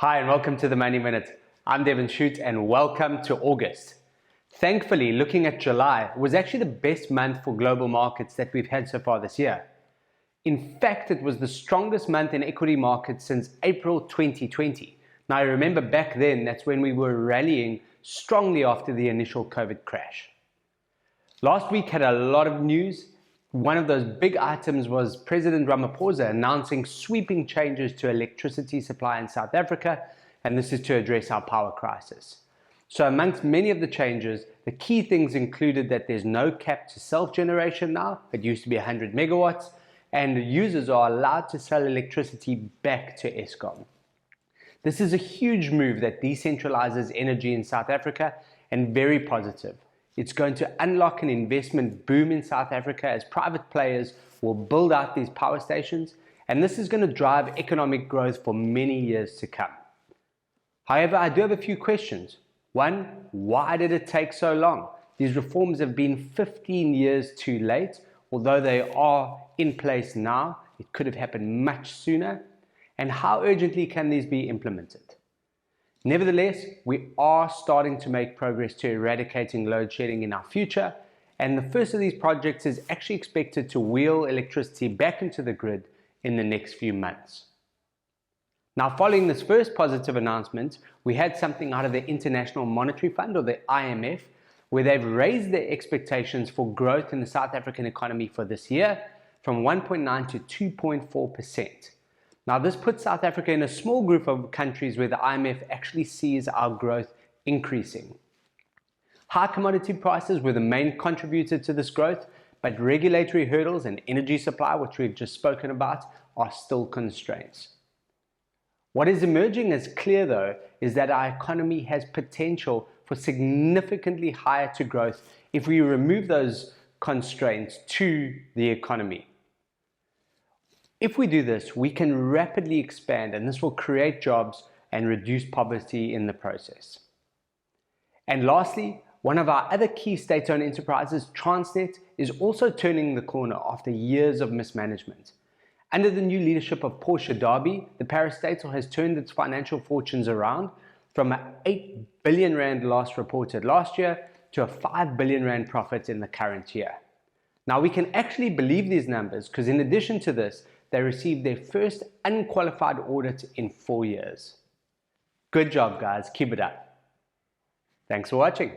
Hi and welcome to the Money Minute. I'm Devin Shute and welcome to August. Thankfully, looking at July was actually the best month for global markets that we've had so far this year. In fact, it was the strongest month in equity markets since April 2020. Now, I remember back then, that's when we were rallying strongly after the initial COVID crash. Last week had a lot of news. One of those big items was President Ramaphosa announcing sweeping changes to electricity supply in South Africa, and this is to address our power crisis. So amongst many of the changes, the key things included that there's no cap to self-generation now. It used to be 100 megawatts, and users are allowed to sell electricity back to Eskom. This is a huge move that decentralizes energy in South Africa and very positive. It's going to unlock an investment boom in South Africa as private players will build out these power stations, and this is going to drive economic growth for many years to come. However, I do have a few questions. One, why did it take so long? These reforms have been 15 years too late. Although they are in place now, it could have happened much sooner. And how urgently can these be implemented? Nevertheless, we are starting to make progress to eradicating load shedding in our future, and the first of these projects is actually expected to wheel electricity back into the grid in the next few months. Now, following this first positive announcement, we had something out of the International Monetary Fund, or the IMF, where they've raised their expectations for growth in the South African economy for this year from 1.9 to 2.4%. Now, this puts South Africa in a small group of countries where the IMF actually sees our growth increasing. High commodity prices were the main contributor to this growth, but regulatory hurdles and energy supply, which we've just spoken about, are still constraints. What is emerging as clear, though, is that our economy has potential for significantly higher growth if we remove those constraints to the economy. If we do this, we can rapidly expand, and this will create jobs and reduce poverty in the process. And lastly, one of our other key state-owned enterprises, Transnet, is also turning the corner after years of mismanagement. Under the new leadership of Portia Derby, the parastatal has turned its financial fortunes around from an 8 billion rand loss reported last year to a 5 billion rand profit in the current year. Now, we can actually believe these numbers because in addition to this, they received their first unqualified audit in 4 years. Good job, guys. Keep it up. Thanks for watching.